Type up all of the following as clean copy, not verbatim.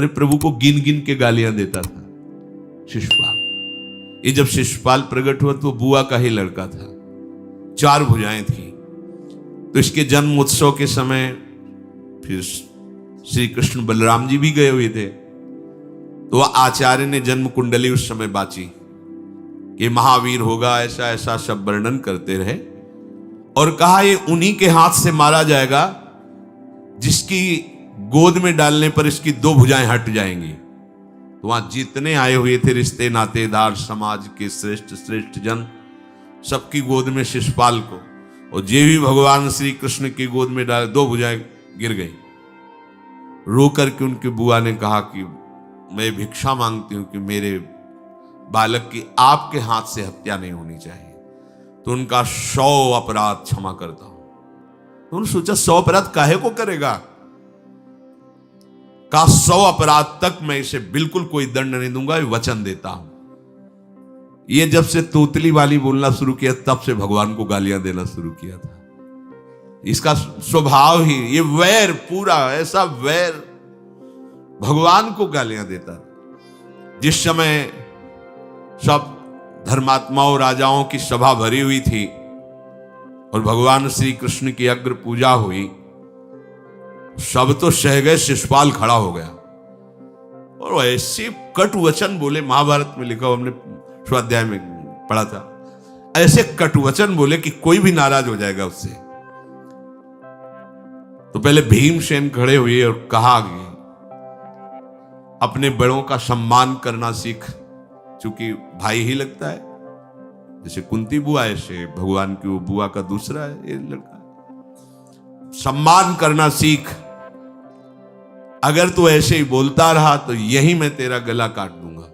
अरे प्रभु को गिन गिन के गालियां देता था शिशुपाल। ये जब शिशुपाल प्रकट हुआ तो बुआ का ही लड़का था, 4 भुजाएं थी। तो इसके जन्म उत्सव के समय फिर श्री कृष्ण बलराम जी भी गए हुए थे। तो आचार्य ने जन्म कुंडली उस समय बाची कि महावीर होगा, ऐसा ऐसा सब वर्णन करते रहे और कहा ये उन्हीं के हाथ से मारा जाएगा जिसकी गोद में डालने पर इसकी 2 भुजाएं हट जाएंगी। तो वहां जितने आए हुए थे रिश्ते नातेदार, समाज के श्रेष्ठ श्रेष्ठ जन, सबकी गोद में शिशुपाल को, और जे भी भगवान श्री कृष्ण की गोद में डाले 2 भुजाएं गिर गई। रो करके उनकी बुआ ने कहा कि मैं भिक्षा मांगती हूं कि मेरे बालक की आपके हाथ से हत्या नहीं होनी चाहिए, तो उनका 100 अपराध क्षमा करता हूं। तो उन्होंने सोचा 100 अपराध काहे को करेगा, का 100 अपराध तक मैं इसे बिल्कुल कोई दंड नहीं दूंगा, ये वचन देता हूं। ये जब से तोतली वाली बोलना शुरू किया तब से भगवान को गालियां देना शुरू किया था। इसका स्वभाव ही ये वैर, पूरा ऐसा वैर, भगवान को गालियां देता। जिस समय सब धर्मात्माओं राजाओं की सभा भरी हुई थी और भगवान श्री कृष्ण की अग्र पूजा हुई, सब तो सह गए, शिशुपाल खड़ा हो गया और ऐसे कटु वचन बोले। महाभारत में लिखा, हमने स्वाध्याय में पढ़ा था, ऐसे कटु वचन बोले कि कोई भी नाराज हो जाएगा उससे। तो पहले भीमसेन खड़े हुए और कहा कि अपने बड़ों का सम्मान करना सीख, चूंकि भाई ही लगता है, जैसे कुंती बुआ ऐसे भगवान की वो बुआ का दूसरा है ये लड़का। सम्मान करना सीख, अगर तू ऐसे ही बोलता रहा तो यही मैं तेरा गला काट दूंगा।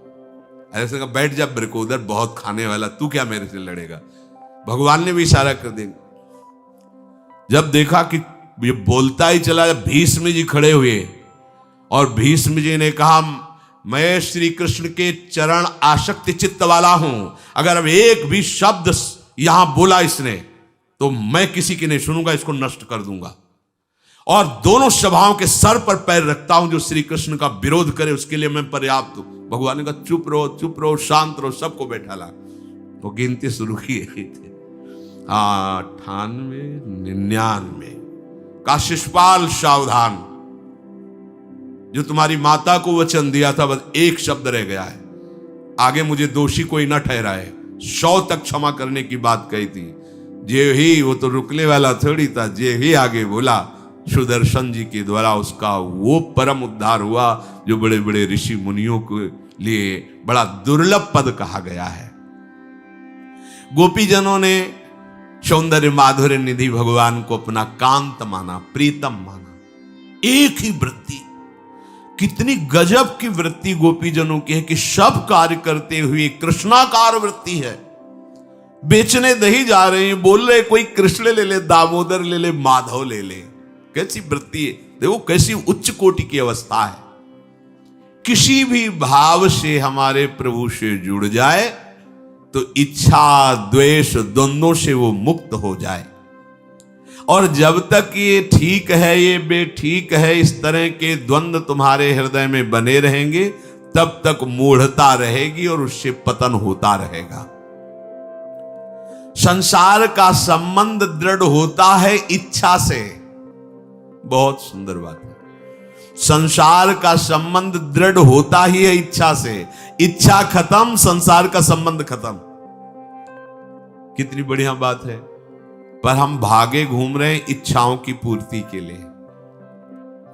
ऐसे कहा बैठ जा ब्रकोदर, बहुत खाने वाला, तू क्या मेरे से लड़ेगा। भगवान ने भी इशारा कर दिया। जब देखा कि ये बोलता ही चला, भीष्म जी खड़े हुए और भीष्म जी ने कहा मैं श्री कृष्ण के चरण आसक्ति चित्त वाला हूं, अगर अब एक भी शब्द यहां बोला इसने तो मैं किसी की नहीं सुनूंगा, इसको नष्ट कर दूंगा। और दोनों सभाओं के सर पर पैर रखता हूं, जो श्री कृष्ण का विरोध करे उसके लिए मैं पर्याप्त हूं। भगवान ने कहा चुप रहो, शांत रहो, सबको बैठा ला। वो गिनती शुरू की थे 98, 99 का शिशुपाल सावधान, जो तुम्हारी माता को वचन दिया था बस एक शब्द रह गया है, आगे मुझे दोषी कोई न ठहराए। 100 तक क्षमा करने की बात कही थी। जे ही, वो तो रुकने वाला थोड़ी था, जे ही आगे बोला सुदर्शन जी के द्वारा उसका वो परम उद्धार हुआ जो बड़े बड़े ऋषि मुनियों के लिए बड़ा दुर्लभ पद कहा गया है। गोपीजनों ने सौंदर्य माधुर्य निधि भगवान को अपना कांत माना, प्रीतम माना। एक ही वृत्ति, कितनी गजब की वृत्ति गोपीजनों की है कि सब कार्य करते हुए कृष्णाकार वृत्ति है। बेचने दही जा रहे हैं, बोल रहे कोई कृष्ण ले ले, दामोदर ले ले, माधव ले ले। कैसी वृत्ति है, देखो कैसी उच्च कोटि की अवस्था है। किसी भी भाव से हमारे प्रभु से जुड़ जाए तो इच्छा द्वेष द्वंद्वों से वो मुक्त हो जाए। और जब तक ये ठीक है ये बेठीक है, इस तरह के द्वंद्व तुम्हारे हृदय में बने रहेंगे, तब तक मूढ़ता रहेगी और उससे पतन होता रहेगा। संसार का संबंध दृढ़ होता है इच्छा से। बहुत सुंदर बात है। संसार का संबंध दृढ़ होता ही है इच्छा से। इच्छा खत्म, संसार का संबंध खत्म। कितनी बढ़िया बात है। पर हम भागे घूम रहे हैं इच्छाओं की पूर्ति के लिए।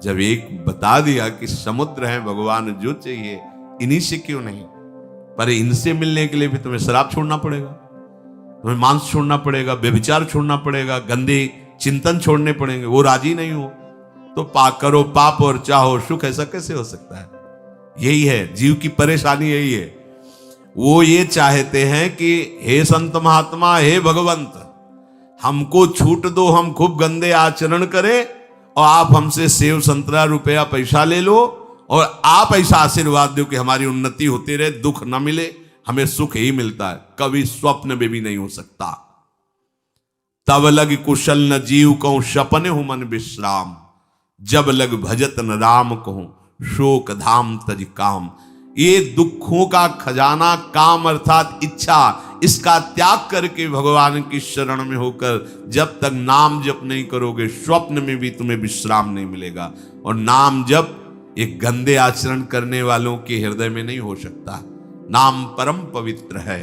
जब एक बता दिया कि समुद्र है भगवान, जो चाहिए इन्हीं से क्यों नहीं, पर इनसे मिलने के लिए भी तुम्हें शराब छोड़ना पड़ेगा, तुम्हें मांस छोड़ना पड़ेगा, व्यभिचार छोड़ना पड़ेगा, गंदे चिंतन छोड़ने पड़ेंगे। वो राजी नहीं हो तो करो पाप और चाहो सुख। ऐसा कैसे हो सकता है? यही है जीव की परेशानी, यही है। वो ये चाहते हैं कि हे संत महात्मा, हे भगवंत, हमको छूट दो, हम खूब गंदे आचरण करें और आप हमसे सेव संतरा रुपया पैसा ले लो और आप ऐसा आशीर्वाद दो कि हमारी उन्नति होती रहे, दुख न मिले, हमें सुख ही मिलता है। कभी स्वप्न में भी नहीं हो सकता। तब लग कुशल न जीव कहूं, सपने हूं मन विश्राम, जब लग भजत न राम कहूं, शोक धाम तज काम। ये दुखों का खजाना काम अर्थात इच्छा, इसका त्याग करके भगवान की शरण में होकर जब तक नाम जप नहीं करोगे, स्वप्न में भी तुम्हें विश्राम नहीं मिलेगा। और नाम जप एक गंदे आचरण करने वालों के हृदय में नहीं हो सकता। नाम परम पवित्र है।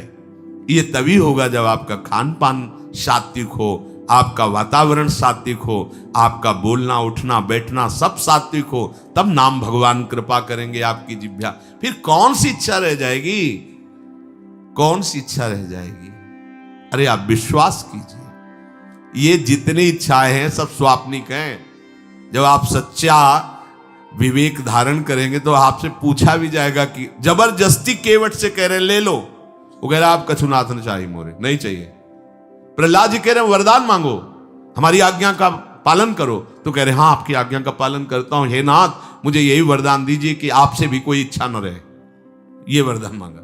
ये तभी होगा जब आपका खान पान सात्विक हो, आपका वातावरण सात्विक हो, आपका बोलना उठना बैठना सब सात्विक हो, तब नाम भगवान कृपा करेंगे आपकी जिह्वा। फिर कौन सी इच्छा रह जाएगी, कौन सी इच्छा रह जाएगी? अरे आप विश्वास कीजिए, ये जितनी इच्छाएं हैं सब स्वाप्निक हैं। जब आप सच्चा विवेक धारण करेंगे तो आपसे पूछा भी जाएगा कि जबरदस्ती केवट से कह रहे ले लो, वो कह रहा आप कछुनाथ न चाहिए मोरे, नहीं चाहिए। प्रहलाद जी कह रहे हैं वरदान मांगो, हमारी आज्ञा का पालन करो, तो कह रहे हाँ आपकी आज्ञा का पालन करता हूं, हे नाथ मुझे यही वरदान दीजिए कि आपसे भी कोई इच्छा न रहे। ये वरदान मांगा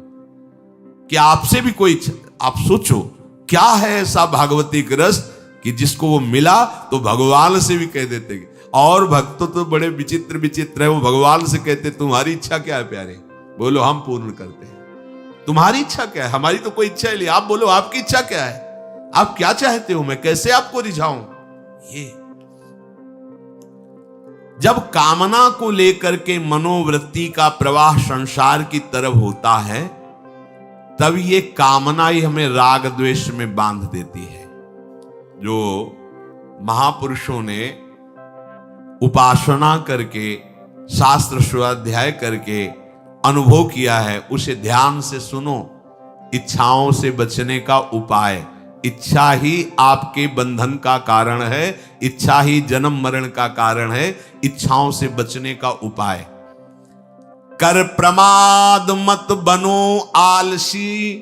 कि आपसे भी कोई इच्छा। आप सोचो क्या है ऐसा भागवतिक रस कि जिसको वो मिला तो भगवान से भी कह देते। और भक्त तो बड़े विचित्र विचित्र है, वो भगवान से कहते तुम्हारी इच्छा क्या है प्यारे, बोलो हम पूर्ण करते हैं। तुम्हारी इच्छा क्या है, हमारी तो कोई इच्छा ही नहीं, आप बोलो आपकी इच्छा क्या है, आप क्या चाहते हो, मैं कैसे आपको रिझाऊं। ये जब कामना को लेकर के मनोवृत्ति का प्रवाह संसार की तरफ होता है, तब ये कामना ही हमें राग द्वेष में बांध देती है। जो महापुरुषों ने उपासना करके शास्त्र स्वाध्याय करके अनुभव किया है, उसे ध्यान से सुनो। इच्छाओं से बचने का उपाय, इच्छा ही आपके बंधन का कारण है, इच्छा ही जन्म मरण का कारण है। इच्छाओं से बचने का उपाय, कर प्रमाद मत बनो आलसी,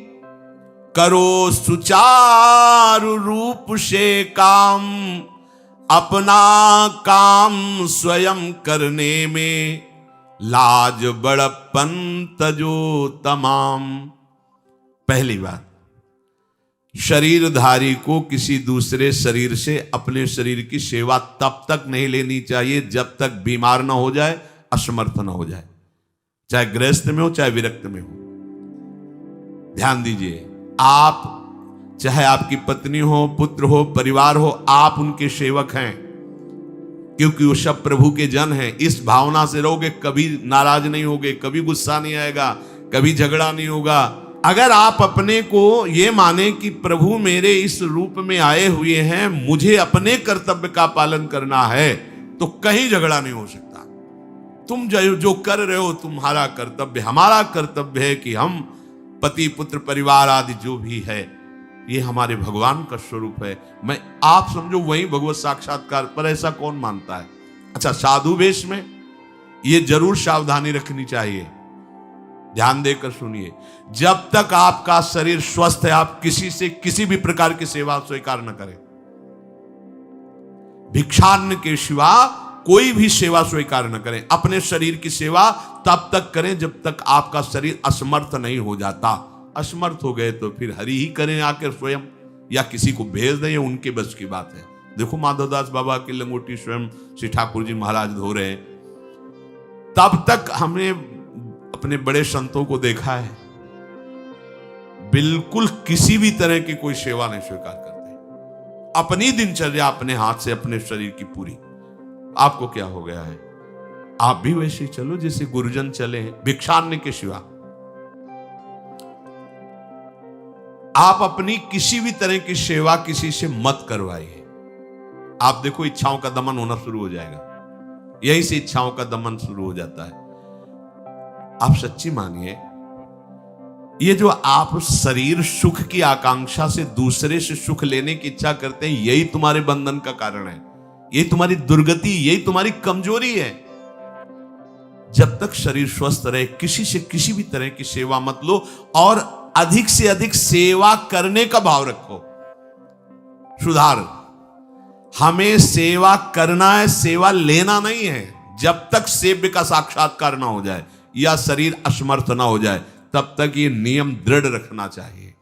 करो सुचारु रूप से काम, अपना काम स्वयं करने में लाज बड़प्पन तजो तमाम। पहली बात, शरीरधारी को किसी दूसरे शरीर से अपने शरीर की सेवा तब तक नहीं लेनी चाहिए जब तक बीमार ना हो जाए, असमर्थ ना हो जाए, चाहे गृहस्थ में हो चाहे विरक्त में हो। ध्यान दीजिए, आप चाहे आपकी पत्नी हो, पुत्र हो, परिवार हो, आप उनके सेवक हैं, क्योंकि वो सब प्रभु के जन हैं। इस भावना से रहोगे, कभी नाराज नहीं होगे, कभी गुस्सा नहीं आएगा, कभी झगड़ा नहीं होगा। अगर आप अपने को ये माने कि प्रभु मेरे इस रूप में आए हुए हैं, मुझे अपने कर्तव्य का पालन करना है, तो कहीं झगड़ा नहीं हो सकता। तुम जो कर रहे हो तुम्हारा कर्तव्य, हमारा कर्तव्य है कि हम पति पुत्र परिवार आदि जो भी है, ये हमारे भगवान का स्वरूप है। मैं आप समझो वही भगवत साक्षात्कार, पर ऐसा कौन मानता है? अच्छा, साधु वेश में ये जरूर सावधानी रखनी चाहिए। ध्यान देकर सुनिए, जब तक आपका शरीर स्वस्थ है, आप किसी से किसी भी प्रकार की सेवा स्वीकार न करें। भिक्षान्न के सिवा कोई भी सेवा स्वीकार न करें। अपने शरीर की सेवा तब तक करें जब तक आपका शरीर असमर्थ नहीं हो जाता। असमर्थ हो गए तो फिर हरि ही करें आकर स्वयं, या किसी को भेज दें, उनके बस की बात है। देखो माधवदास बाबा की लंगोटी स्वयं श्री ठाकुर जी महाराज धो रहे हैं। तब तक हमने अपने बड़े संतों को देखा है, बिल्कुल किसी भी तरह की कोई सेवा नहीं स्वीकार करते। अपनी दिनचर्या अपने हाथ से, अपने शरीर की पूरी। आपको क्या हो गया है? आप भी वैसे ही चलो जैसे गुरुजन चले हैं, भिक्षान्न के सिवा। आप अपनी किसी भी तरह की सेवा किसी से मत करवाइए। आप देखो इच्छाओं का दमन होना शुरू हो जाएगा। यहीं से इच्छाओं का दमन शुरू हो जाता है। आप सच्ची मानिए, ये जो आप शरीर सुख की आकांक्षा से दूसरे से सुख लेने की इच्छा करते हैं, यही तुम्हारे बंधन का कारण है, यही तुम्हारी दुर्गति, यही तुम्हारी कमजोरी है। जब तक शरीर स्वस्थ रहे, किसी से किसी भी तरह की सेवा मत लो, और अधिक से अधिक सेवा करने का भाव रखो। सुधार, हमें सेवा करना है, सेवा लेना नहीं है। जब तक सेव्य का साक्षात्कार ना हो जाए या शरीर असमर्थ ना हो जाए, तब तक ये नियम दृढ़ रखना चाहिए।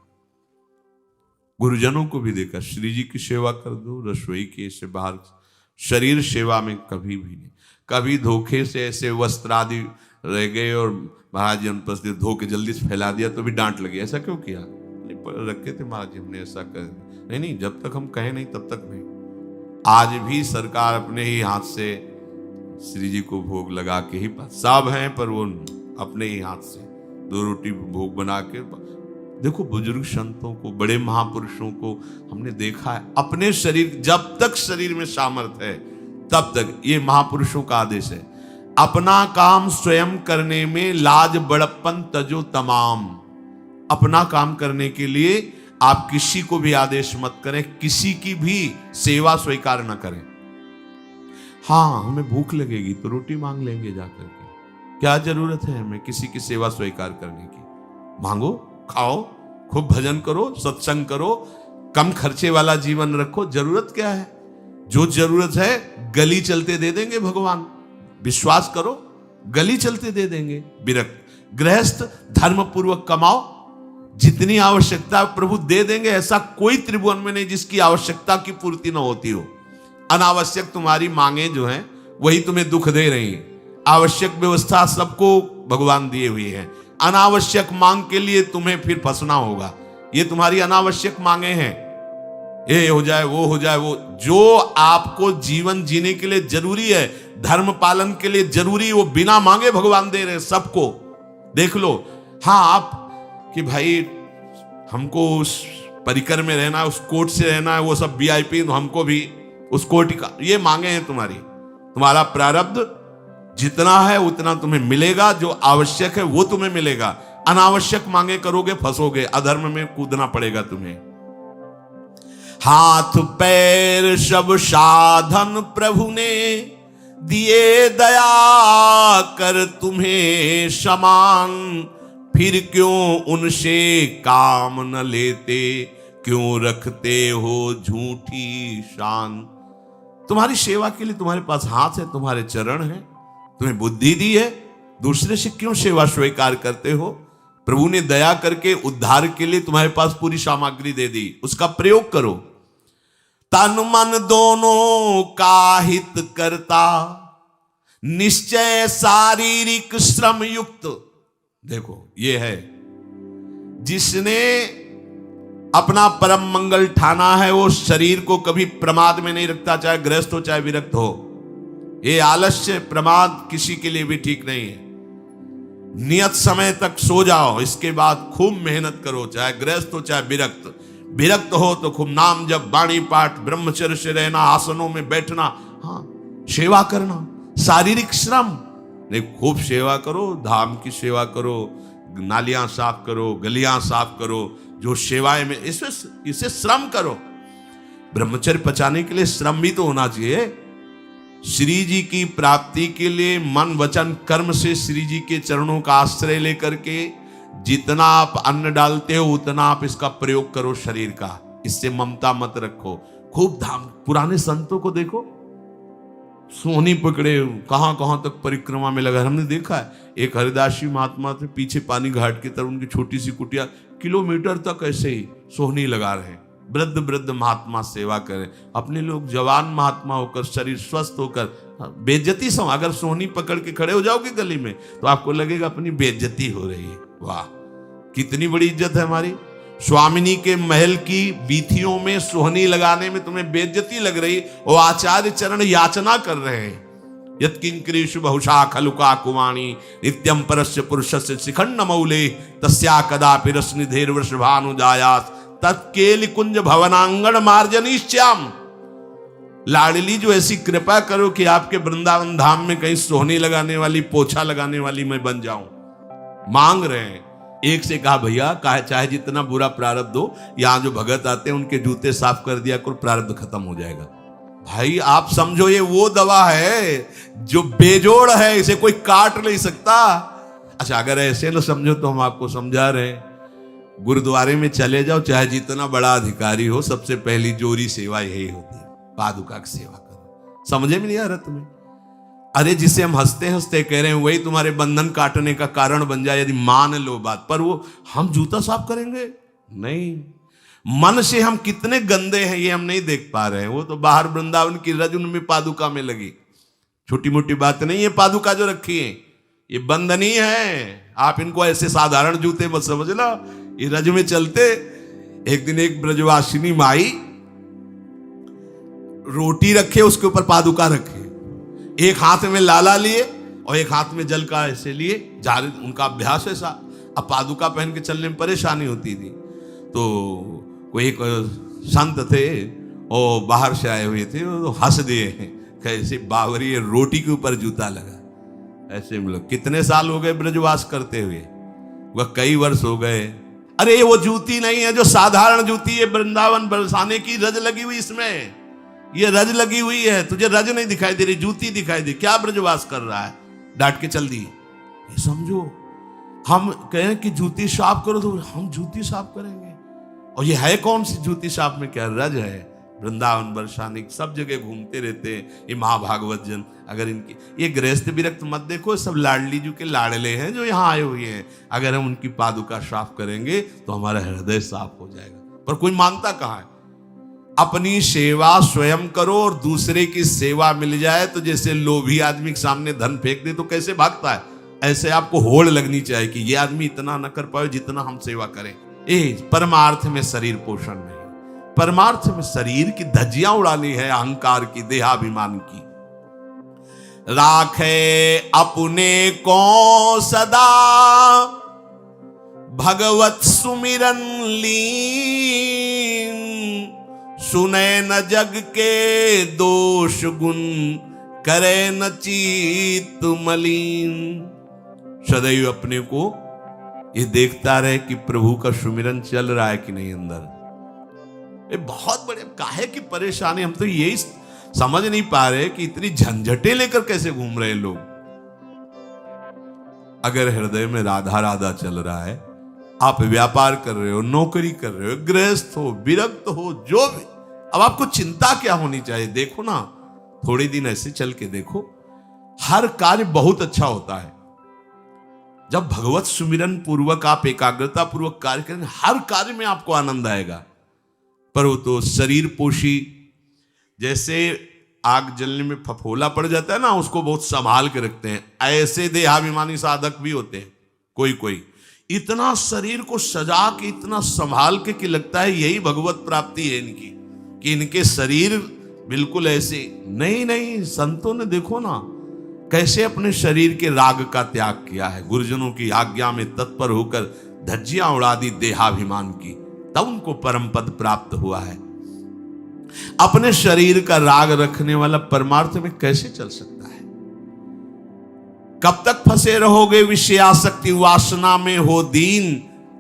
गुरुजनों को भी देखा, श्री जी की सेवा कर दो, रसोई के से बाहर, शरीर सेवा में कभी भी नहीं। कभी धोखे से ऐसे वस्त्र आदि रह गए और महाराज जी अनुपस्थित धो के जल्दी से फैला दिया तो भी डांट लगी, ऐसा क्यों किया? नहीं रखे थे महाराज जी, हमने ऐसा कर नहीं, जब तक हम कहें नहीं तब तक नहीं। आज भी सरकार अपने ही हाथ से श्री जी को भोग लगा के ही, सब हैं पर वो अपने ही हाथ से 2 रोटी भोग बना के। देखो बुजुर्ग संतों को, बड़े महापुरुषों को हमने देखा है अपने शरीर, जब तक शरीर में सामर्थ्य है तब तक, ये महापुरुषों का आदेश है, अपना काम स्वयं करने में लाज बड़प्पन तजो तमाम। अपना काम करने के लिए आप किसी को भी आदेश मत करें, किसी की भी सेवा स्वीकार न करें। हाँ हमें भूख लगेगी तो रोटी मांग लेंगे जाकर के, क्या जरूरत है हमें किसी की सेवा स्वीकार करने की? मांगो, खाओ, खूब भजन करो, सत्संग करो, कम खर्चे वाला जीवन रखो। जरूरत क्या है? जो जरूरत है गली चलते दे देंगे भगवान, विश्वास करो, गली चलते दे देंगे। विरक्त गृहस्थ धर्म पूर्वक कमाओ, जितनी आवश्यकता प्रभु दे देंगे। ऐसा कोई त्रिभुवन में नहीं जिसकी आवश्यकता की पूर्ति न होती हो। अनावश्यक तुम्हारी मांगे जो हैं वही तुम्हें दुख दे रही हैं। आवश्यक व्यवस्था सबको भगवान दिए हुए हैं, अनावश्यक मांग के लिए तुम्हें फिर फंसना होगा। ये तुम्हारी अनावश्यक मांगे हैं, ये हो जाए वो हो जाए वो, जो आपको जीवन जीने के लिए जरूरी है, धर्म पालन के लिए जरूरी, वो बिना मांगे भगवान दे रहे हैं सबको। देख लो, हाँ आप कि भाई हमको उस परिकर में रहना है, उस कोर्ट से रहना है, वो सब वीआईपी, तो हमको भी उस कोर्ट का, ये मांगे हैं तुम्हारी। तुम्हारा प्रारब्ध जितना है उतना तुम्हें मिलेगा, जो आवश्यक है वो तुम्हें मिलेगा। अनावश्यक मांगे करोगे फंसोगे, अधर्म में कूदना पड़ेगा तुम्हें। हाथ पैर सब साधन प्रभु ने दिए, दया कर तुम्हें समान, फिर क्यों उनसे काम न लेते, क्यों रखते हो झूठी शान। तुम्हारी सेवा के लिए तुम्हारे पास हाथ है, तुम्हारे चरण है, तुम्हें बुद्धि दी है, दूसरे से क्यों सेवा स्वीकार करते हो? प्रभु ने दया करके उद्धार के लिए तुम्हारे पास पूरी सामग्री दे दी, उसका प्रयोग करो। तन मन दोनों का हित करता, निश्चय शारीरिक श्रम युक्त। देखो ये है, जिसने अपना परम मंगल ठाना है वो शरीर को कभी प्रमाद में नहीं रखता, चाहे गृहस्थ हो चाहे विरक्त हो। ये आलस्य प्रमाद किसी के लिए भी ठीक नहीं है। नियत समय तक सो जाओ, इसके बाद खूब मेहनत करो, चाहे गृहस्थ हो चाहे विरक्त। विरक्त हो तो खूब नाम जप, वाणी पाठ, ब्रह्मचर्य से रहना, आसनों में बैठना, हाँ सेवा करना, शारीरिक श्रम नहीं, खूब सेवा करो, धाम की सेवा करो, नालियां साफ करो, गलियां साफ करो, जो सेवाएं में इसे श्रम करो। ब्रह्मचर्य पचाने के लिए श्रम भी तो होना चाहिए। श्री जी की प्राप्ति के लिए मन वचन कर्म से श्री जी के चरणों का आश्रय लेकर के जितना आप अन्न डालते हो उतना आप इसका प्रयोग करो शरीर का। इससे ममता मत रखो, खूब धाम। पुराने संतों को देखो, सोहनी पकड़े कहां कहां तक परिक्रमा में लगा। हमने देखा है एक हरिदासी महात्मा थे, पीछे पानी घाट की तरफ उनकी छोटी सी कुटिया, किलोमीटर तक ऐसे ही सोहनी लगा रहे। वृद्ध वृद्ध महात्मा सेवा करें, अपने लोग जवान महात्मा होकर शरीर स्वस्थ होकर बेइज्जती सम। अगर सोहनी पकड़ के खड़े हो जाओगे गली में तो आपको लगेगा अपनी बेइज्जती हो रही है। वाह कितनी बड़ी इज्जत है हमारी। स्वामिनी के महल की बीथियों में सोहनी लगाने में तुम्हें बेइज्जती लग रही, वो आचार्य चरण याचना कर रहे हैं। यत्किंकरीषु बहुशा खलुका कुवाणी नित्यम परस्य पुरुषस्य शिखंड मौले तस्या कदापि रसनिधेर वृषभानुजायास तत्केल कुंज भवनांगण मार्जनीश्याम। लाडली जो ऐसी कृपा करो कि आपके वृंदावन धाम में कहीं सोहनी लगाने वाली, पोछा लगाने वाली मैं बन जाऊं। मांग रहे हैं। एक से कहा भैया चाहे जितना बुरा प्रारब्ध हो, यहां जो भगत आते हैं उनके जूते साफ कर दिया करो, प्रारब्ध खत्म हो जाएगा। भाई आप समझो ये वो दवा है जो बेजोड़ है, इसे कोई काट नहीं सकता। अच्छा अगर ऐसे न समझो तो हम आपको समझा रहे हैं। गुरुद्वारे में चले जाओ, चाहे जितना बड़ा अधिकारी हो, सबसे पहली जोरी सेवा यही होती है, पादुका की सेवा करो। समझे में नहीं आ रहा तुम्हें? अरे जिसे हम हंसते हंसते कह रहे हैं वही तुम्हारे बंधन काटने का कारण बन जाए, यदि मान लो बात। पर वो हम जूता साफ करेंगे नहीं। मन से हम कितने गंदे हैं ये हम नहीं देख पा रहे हैं। वो तो बाहर वृंदावन की रज उनमें पादुका में लगी, छोटी मोटी बात नहीं है। पादुका जो रखी है ये बंधनी है, आप इनको ऐसे साधारण जूते मत समझना, ये रज में चलते। एक दिन एक ब्रजवासिनी माई रोटी रखे, उसके ऊपर पादुका रखे, एक हाथ में लाला लिए और एक हाथ में जल का ऐसे लिए जा रहे, उनका अभ्यास ऐसा। अब पादुका पहन के चलने में परेशानी होती थी, तो कोई एक संत थे और बाहर से आए हुए थे, तो हंस दिए कैसे बावरी है, रोटी के ऊपर जूता लगा। ऐसे मतलब कितने साल हो गए ब्रजवास करते हुए, वह कई वर्ष हो गए। अरे वो जूती नहीं है जो साधारण जूती है, वृंदावन बरसाने की रज लगी हुई, इसमें ये रज लगी हुई है, तुझे रज नहीं दिखाई दे रही, जूती दिखाई दे, क्या ब्रजवास कर रहा है। डांट के चल दी। ये समझो, हम कहें कि जूती साफ करो तो हम जूती साफ करेंगे, और ये है कौन सी जूती साफ में, क्या रज है। वृंदावन बरसाने सब जगह घूमते रहते हैं ये महाभागवत जन। अगर इनकी ये गृहस्थ विरक्त मत देखो, सब लाडली जी के लाडले हैं जो यहाँ आए हुए हैं। अगर हम उनकी पादुका साफ करेंगे तो हमारा हृदय साफ हो जाएगा। पर कोई मानता कहाँ है। अपनी सेवा स्वयं करो और दूसरे की सेवा मिल जाए तो जैसे लोभी आदमी के सामने धन फेंक दे तो कैसे भागता है, ऐसे आपको होड़ लगनी चाहिए कि ये आदमी इतना न कर पाए जितना हम सेवा करें। परमार्थ में शरीर पोषण नहीं, परमार्थ में शरीर की धज्जियां उड़ानी है, अहंकार की, देहाभिमान की। राखे अपने को सदा भगवत सुमिरन लीन, सुने न जग के दोष गुण, करे न चित्त मलिन। सदैव अपने को ये देखता रहे कि प्रभु का सुमिरन चल रहा है कि नहीं अंदर। ये बहुत बड़े काहे की परेशानी, हम तो यही समझ नहीं पा रहे कि इतनी झंझटें लेकर कैसे घूम रहे लोग। अगर हृदय में राधा राधा चल रहा है, आप व्यापार कर रहे हो, नौकरी कर रहे हो, गृहस्थ हो, विरक्त हो, जो भी, अब आपको चिंता क्या होनी चाहिए। देखो ना, थोड़े दिन ऐसे चल के देखो, हर कार्य बहुत अच्छा होता है जब भगवत सुमिरन पूर्वक आप एकाग्रता पूर्वक कार्य करें, हर कार्य में आपको आनंद आएगा। पर वो तो शरीर पोषी, जैसे आग जलने में फफोला पड़ जाता है ना, उसको बहुत संभाल के रखते हैं, ऐसे देहाभिमानी साधक भी होते हैं। कोई कोई इतना शरीर को सजा के, इतना संभाल के कि लगता है यही भगवत प्राप्ति है इनकी, कि इनके शरीर बिल्कुल ऐसे नहीं। संतों ने देखो ना कैसे अपने शरीर के राग का त्याग किया है, गुरुजनों की आज्ञा में तत्पर होकर धज्जियां उड़ा दी देहाभिमान की, तब उनको परम पद प्राप्त हुआ है। अपने शरीर का राग रखने वाला परमार्थ में कैसे चल सकता है। कब तक फंसे रहोगे विषयासक्ति वासना में हो दीन,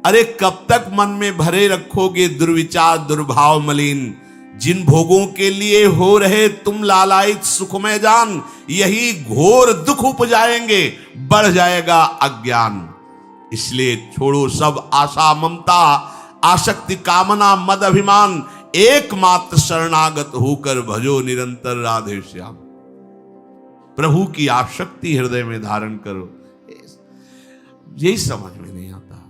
अरे कब तक मन में भरे रखोगे दुर्विचार दुर्भाव मलिन। जिन भोगों के लिए हो रहे तुम लालायित सुखमय जान, यही घोर दुख उपजाएंगे, बढ़ जाएगा अज्ञान। इसलिए छोड़ो सब आशा ममता आसक्ति कामना मद अभिमान, एकमात्र शरणागत होकर भजो निरंतर राधे श्याम। प्रभु की आसक्ति हृदय में धारण करो, यही समझ में नहीं आता।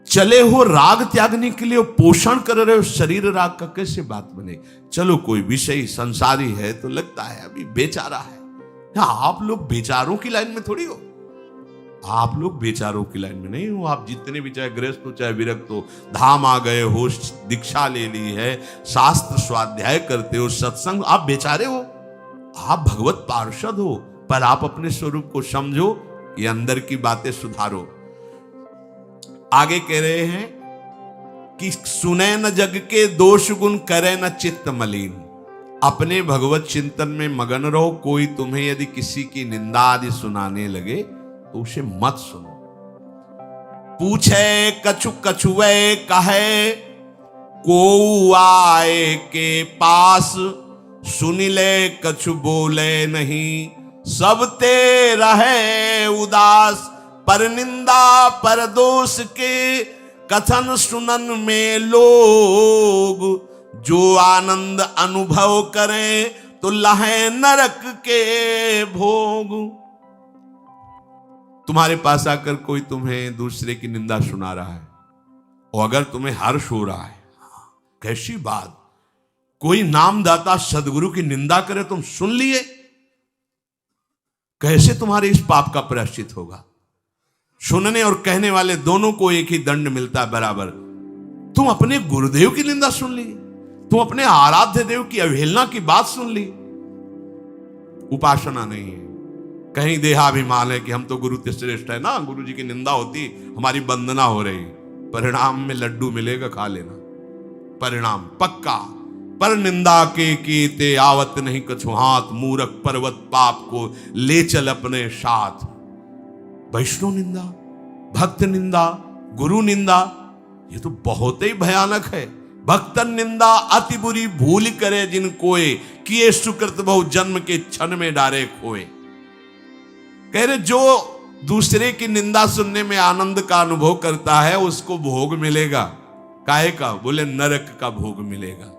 चले हो राग त्यागने के लिए, पोषण कर रहे हो शरीर राग का, कैसे बात बने। चलो कोई विषय संसारी है तो लगता है अभी बेचारा है। आप लोग बेचारों की लाइन में थोड़ी हो, आप लोग बेचारों की लाइन में नहीं हो। आप जितने भी, चाहे गृहस्थ हो चाहे विरक्त हो, धाम आ गए हो, दीक्षा ले ली है, शास्त्र स्वाध्याय करते हो, सत्संग, आप बेचारे हो, आप भगवत पार्षद हो। पर आप अपने स्वरूप को समझो, ये अंदर की बातें सुधारो। आगे कह रहे हैं कि सुने न जग के दोष गुण, करे न चित्त मलिन। अपने भगवत चिंतन में मगन रहो। कोई तुम्हें यदि किसी की निंदा आदि सुनाने लगे तो उसे मत सुनो। पूछे कछु कछुए कहे, को आए के पास, सुन ले कछु बोले नहीं, सब ते रहे उदास। पर निंदा पर दोष के कथन सुनन में लोग, जो आनंद अनुभव करें तो लहे नरक के भोग। तुम्हारे पास आकर कोई तुम्हें दूसरे की निंदा सुना रहा है और अगर तुम्हें हर्ष हो रहा है, कैसी बात, कोई नामदाता सदगुरु की निंदा करे तुम सुन लिए, कैसे तुम्हारे इस पाप का प्रायश्चित होगा? सुनने और कहने वाले दोनों को एक ही दंड मिलता है बराबर। तुम अपने गुरुदेव की निंदा सुन ली, तुम अपने आराध्य देव की अवहेलना की बात सुन ली। उपासना नहीं है, कहीं देहाभिमान है कि हम तो गुरु से श्रेष्ठ है ना, गुरु जी की निंदा होती हमारी वंदना हो रही, परिणाम में लड्डू मिलेगा, खा लेना, परिणाम पक्का। पर निंदा के कीते आवत नहीं कछु हाथ, मूरख पर्वत पाप को ले चल अपने साथ। वैष्णव निंदा, भक्त निंदा, गुरु निंदा, ये तो बहुत ही भयानक है। भक्तन निंदा अति बुरी भूल करे जिन कोय, किए सुकृत बहु जन्म के क्षण में डारे खोए। कह रहे जो दूसरे की निंदा सुनने में आनंद का अनुभव करता है उसको भोग मिलेगा। काहे का? बोले नरक का भोग मिलेगा।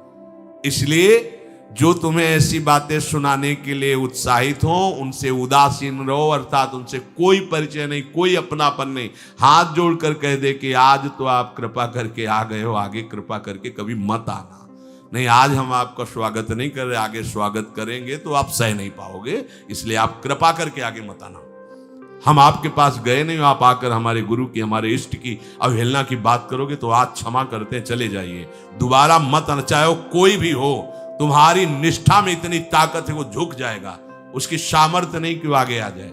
इसलिए जो तुम्हें ऐसी बातें सुनाने के लिए उत्साहित हो उनसे उदासीन रहो, अर्थात उनसे कोई परिचय नहीं, कोई अपनापन नहीं। हाथ जोड़कर कह दे कि आज तो आप कृपा करके आ गए हो, आगे कृपा करके कभी मत आना। नहीं, आज हम आपका स्वागत नहीं कर रहे, आगे स्वागत करेंगे तो आप सह नहीं पाओगे, इसलिए आप कृपा करके आगे मत आना। हम आपके पास गए नहीं, आप आकर हमारे गुरु की, हमारे इष्ट की अवहेलना की बात करोगे तो आज क्षमा करते हैं, चले जाइए, दोबारा मत आना। चाहे वो कोई भी हो, तुम्हारी निष्ठा में इतनी ताकत है वो झुक जाएगा, उसकी सामर्थ्य नहीं कि वो आगे आ जाए।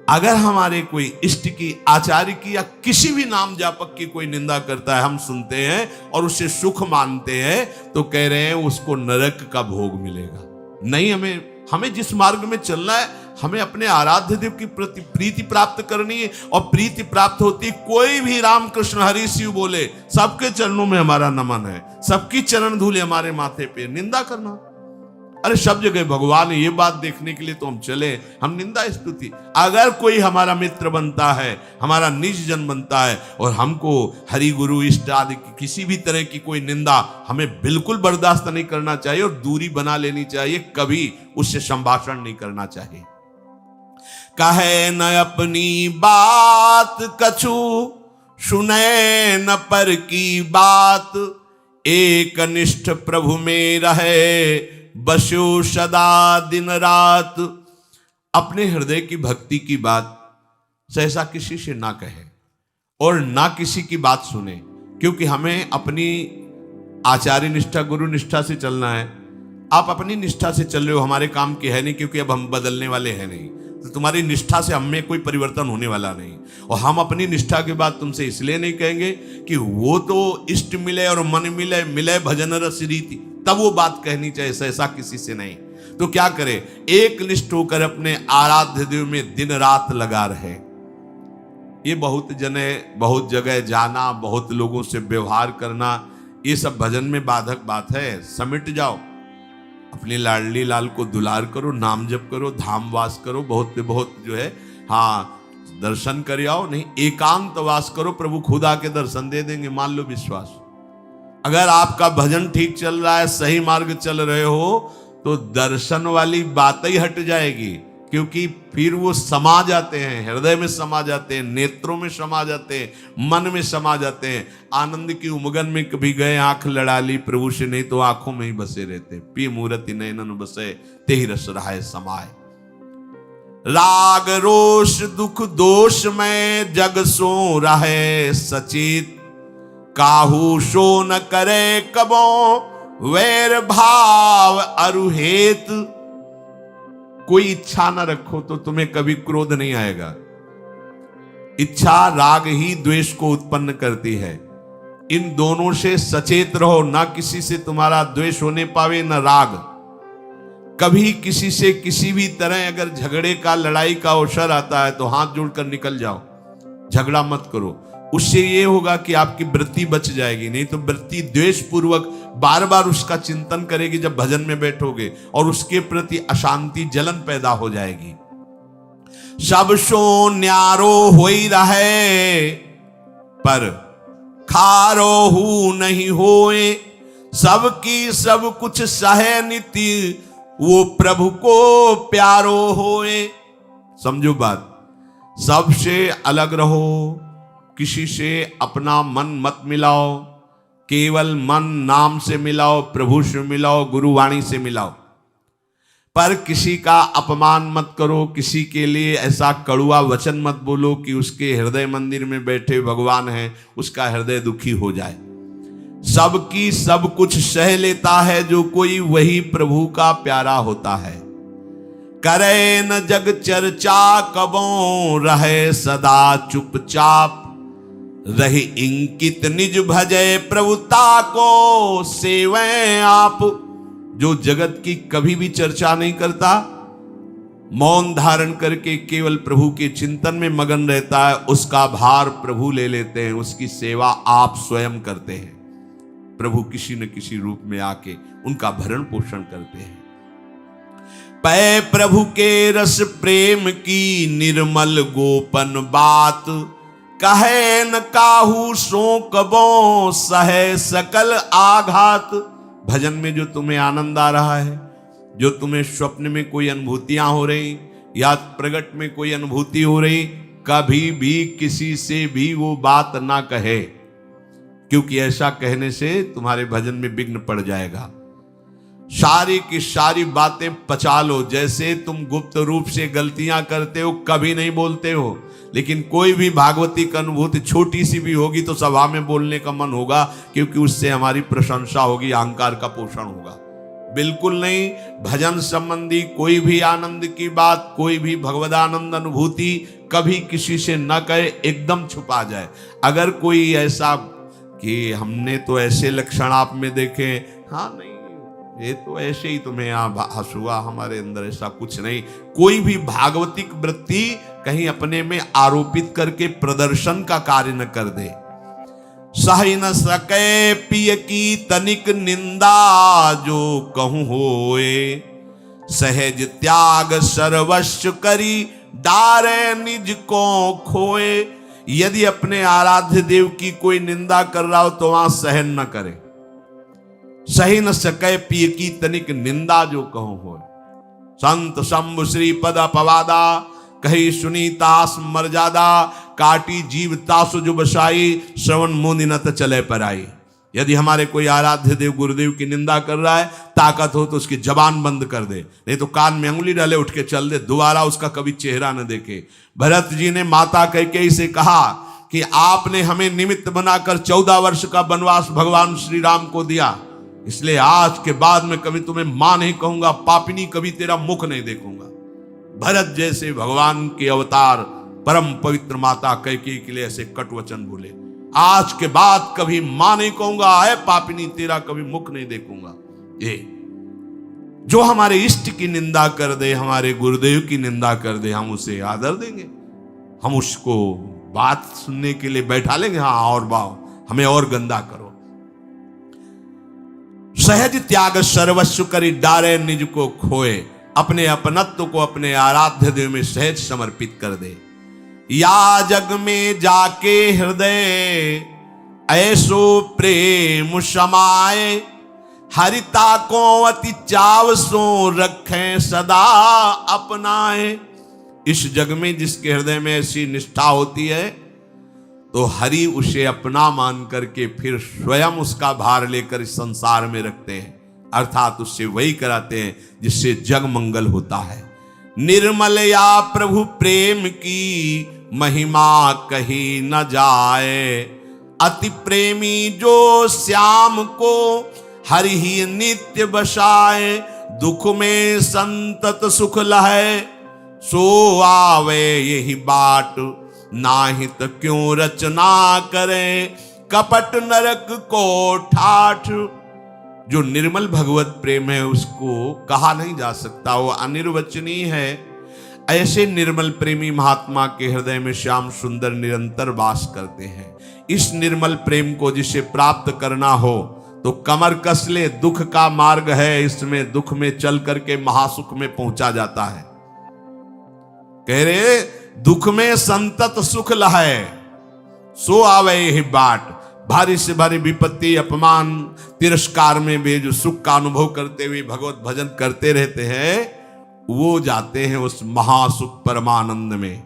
अगर हमारे कोई इष्ट की, आचार्य की या किसी भी नाम जापक की कोई निंदा करता है, हम सुनते हैं और उसे सुख मानते हैं, तो कह रहे हैं उसको नरक का भोग मिलेगा। नहीं, हमें जिस मार्ग में चलना है, हमें अपने आराध्य देव की प्रति प्रीति प्राप्त करनी है। और प्रीति प्राप्त होती, कोई भी राम कृष्ण हरि शिव बोले, सबके चरणों में हमारा नमन है, सबकी चरण धूले हमारे माथे पे। निंदा करना, अरे सब जगह भगवान है, ये बात देखने के लिए तो हम चले, हम निंदा स्तुति। अगर कोई हमारा मित्र बनता है, हमारा निज जन बनता है और हमको हरि गुरु इष्ट आदि की किसी भी तरह की कोई निंदा, हमें बिल्कुल बर्दाश्त नहीं करना चाहिए और दूरी बना लेनी चाहिए, कभी उससे संभाषण नहीं करना चाहिए। कहे न अपनी बात कछु, सुने न पर की बात, एक निष्ठ प्रभु में रहे, बसो सदा दिन रात। अपने हृदय की भक्ति की बात सहसा किसी से ना कहे और ना किसी की बात सुने, क्योंकि हमें अपनी आचार्य निष्ठा, गुरु निष्ठा से चलना है। आप अपनी निष्ठा से चल रहे हो, हमारे काम की है नहीं, क्योंकि अब हम बदलने वाले हैं नहीं, तो तुम्हारी निष्ठा से हमें कोई परिवर्तन होने वाला नहीं। और हम अपनी निष्ठा के बाद तुमसे इसलिए नहीं कहेंगे कि वो तो इष्ट मिले और मन मिले, मिले भजन रस रीति, तब वो बात कहनी चाहिए, ऐसा किसी से नहीं। तो क्या करे, एक निष्ठ होकर अपने आराध्य देव में दिन रात लगा रहे। ये बहुत जने, बहुत जगह जाना, बहुत लोगों से व्यवहार करना, ये सब भजन में बाधक बात है। समिट जाओ, अपनी लाडली लाल को दुलार करो, नाम जप करो, धाम वास करो, बहुत बहुत जो है, हाँ दर्शन कर आओ। नहीं, एकांत वास करो, प्रभु खुद आके दर्शन दे देंगे, मान लो विश्वास। अगर आपका भजन ठीक चल रहा है, सही मार्ग चल रहे हो, तो दर्शन वाली बात ही हट जाएगी, क्योंकि फिर वो समा जाते हैं, हृदय में समा जाते हैं, नेत्रों में समा जाते हैं, मन में समा जाते हैं। आनंद की उमगन में कभी गए, आंख लड़ा ली प्रभु से, नहीं तो आंखों में ही बसे रहते। पी मूर्ति नयनन बसे, तेहि रस रहाय समाये। राग रोष दुख दोष में जग सो रहे सचेत, काहू सो न करे कबो वैर भाव अरुहेत। कोई इच्छा न रखो तो तुम्हें कभी क्रोध नहीं आएगा। इच्छा राग ही द्वेष को उत्पन्न करती है। इन दोनों से सचेत रहो, ना किसी से तुम्हारा द्वेष होने पावे न राग। कभी किसी से किसी भी तरह अगर झगड़े का, लड़ाई का अवसर आता है तो हाथ जोड़कर निकल जाओ, झगड़ा मत करो। उससे ये होगा कि आपकी वृत्ति बच जाएगी, नहीं तो वृत्ति द्वेष पूर्वक बार बार उसका चिंतन करेगी जब भजन में बैठोगे, और उसके प्रति अशांति, जलन पैदा हो जाएगी। सब सो न्यारो होई रहे, पर खारो हु नहीं होए। सबकी सब कुछ सहे नीति, वो प्रभु को प्यारो होए। समझो बात, सबसे अलग रहो, किसी से अपना मन मत मिलाओ, केवल मन नाम से मिलाओ, प्रभु से मिलाओ, गुरुवाणी से मिलाओ। पर किसी का अपमान मत करो, किसी के लिए ऐसा कड़ुआ वचन मत बोलो कि उसके हृदय मंदिर में बैठे भगवान हैं, उसका हृदय दुखी हो जाए। सबकी सब कुछ सह लेता है जो कोई, वही प्रभु का प्यारा होता है। करे न जग चर्चा कबों, रहे सदा चुपचाप, रही इंकित निज भजय प्रभुता को सेवें आप। जो जगत की कभी भी चर्चा नहीं करता, मौन धारण करके केवल प्रभु के चिंतन में मगन रहता है, उसका भार प्रभु ले लेते हैं, उसकी सेवा आप स्वयं करते हैं। प्रभु किसी न किसी रूप में आके उनका भरण पोषण करते हैं। पै प्रभु के रस प्रेम की निर्मल गोपन बात, कहे न काहू सो कबों, सहे सकल आघात। भजन में जो तुम्हें आनंद आ रहा है, जो तुम्हें स्वप्न में कोई अनुभूतियां हो रही या प्रगट में कोई अनुभूति हो रही, कभी भी किसी से भी वो बात ना कहे, क्योंकि ऐसा कहने से तुम्हारे भजन में विघ्न पड़ जाएगा। सारी की सारी बातें पचा लो। जैसे तुम गुप्त रूप से गलतियां करते हो, कभी नहीं बोलते हो, लेकिन कोई भी भागवती का अनुभूति छोटी सी भी होगी तो सभा में बोलने का मन होगा, क्योंकि उससे हमारी प्रशंसा होगी, अहंकार का पोषण होगा। बिल्कुल नहीं। भजन संबंधी कोई भी आनंद की बात, कोई भी भगवदानंद अनुभूति कभी किसी से न कहे, एकदम छुपा जाए। अगर कोई ऐसा कि हमने तो ऐसे लक्षण आप में देखे, हाँ नहीं ये तो ऐसे ही तुम्हें यहाँ हंसुआ, हमारे अंदर ऐसा कुछ नहीं। कोई भी भागवतिक वृत्ति कहीं अपने में आरोपित करके प्रदर्शन का कार्य न कर दे। सही न सके पिय की तनिक निंदा, जो कहूं होए, सहज त्याग सर्वस्व करी, डारे निज को खोए। यदि अपने आराध्य देव की कोई निंदा कर रहा हो तो वहां सहन न करे। सही न सके पिय की तनिक निंदा, जो कहूं हो। संत शंभु श्री पद अपवादा, कही सुनी तास मर्यादा, काटी जीव तासु जो बसाई, श्रवण मुनि न चले पर आई। यदि हमारे कोई आराध्य देव गुरुदेव की निंदा कर रहा है, ताकत हो तो उसकी जबान बंद कर दे, नहीं तो कान में अंगुली डाले उठ के चल दे, दोबारा उसका कभी चेहरा न देखे। भरत जी ने माता कैकेयी से कहा कि आपने हमें निमित्त बनाकर 14 वर्ष का वनवास भगवान श्री राम को दिया, इसलिए आज के बाद में कभी तुम्हें मां नहीं कहूंगा, पापिनी कभी तेरा मुख नहीं देखूंगा। भरत जैसे भगवान के अवतार परम पवित्र माता कैकेयी के लिए ऐसे कट वचन बोले, आज के बाद कभी मां नहीं कहूंगा, है पापिनी तेरा कभी मुख नहीं देखूंगा। ये जो हमारे इष्ट की निंदा कर दे, हमारे गुरुदेव की निंदा कर दे, हम उसे आदर देंगे, हम उसको बात सुनने के लिए बैठा लेंगे। हाँ और बाओ, हमें और गंदा करो। सहज त्याग सर्वस्व करी, डारे निज को खोए। अपने अपनत्व को अपने आराध्य देव में सहज समर्पित कर दे। या जग में जाके हृदय ऐसो प्रेम समाए, हरिता को अति चाव सो रखें सदा अपनाए। इस जग में जिसके हृदय में ऐसी निष्ठा होती है, तो हरि उसे अपना मान करके फिर स्वयं उसका भार लेकर इस संसार में रखते हैं, अर्थात उससे वही कराते हैं जिससे जग मंगल होता है। निर्मल या प्रभु प्रेम की महिमा कही न जाए, अति प्रेमी जो श्याम को हरि ही नित्य बसाए। दुख में संतत सुख लहे, सो आवे यही बाट, नाहित क्यों रचना करे, कपट नरक को ठाठ। जो निर्मल भगवत प्रेम है उसको कहा नहीं जा सकता, वो अनिर्वचनीय है। ऐसे निर्मल प्रेमी महात्मा के हृदय में श्याम सुंदर निरंतर वास करते हैं। इस निर्मल प्रेम को जिसे प्राप्त करना हो तो कमर कस ले, दुख का मार्ग है, इसमें दुख में चल करके महासुख में पहुंचा जाता है। कह रहे दुख में संतत सुख लहे, सो आवे यही बाट। भारी से भारी विपत्ति, अपमान, तिरस्कार में भी जो सुख का अनुभव करते हुए भगवत भजन करते रहते हैं, वो जाते हैं उस महासुख परमानंद में।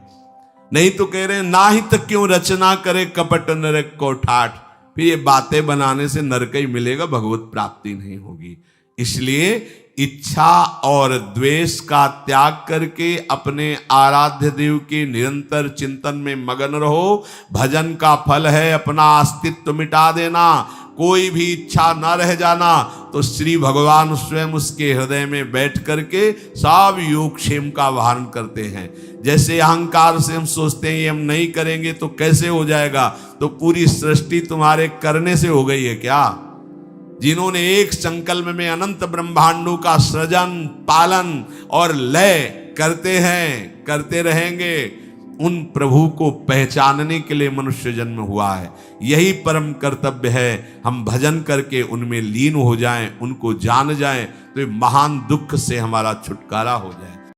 नहीं तो कह रहे हैं नाहित क्यों रचना करे, कपट नरक को ठाठ। फिर ये बातें बनाने से नरक ही मिलेगा, भगवत प्राप्ति नहीं होगी। इसलिए इच्छा और द्वेष का त्याग करके अपने आराध्य देव के निरंतर चिंतन में मगन रहो। भजन का फल है अपना अस्तित्व मिटा देना, कोई भी इच्छा न रह जाना। तो श्री भगवान स्वयं उसके हृदय में बैठ करके सब योगक्षेम का वाहन करते हैं। जैसे अहंकार से हम सोचते हैं ये हम नहीं करेंगे तो कैसे हो जाएगा, तो पूरी सृष्टि तुम्हारे करने से हो गई है क्या? जिन्होंने एक संकल्प में अनंत ब्रह्मांडों का सृजन, पालन और लय करते हैं, करते रहेंगे, उन प्रभु को पहचानने के लिए मनुष्य जन्म हुआ है। यही परम कर्तव्य है, हम भजन करके उनमें लीन हो जाएं, उनको जान जाएं, तो महान दुख से हमारा छुटकारा हो जाए।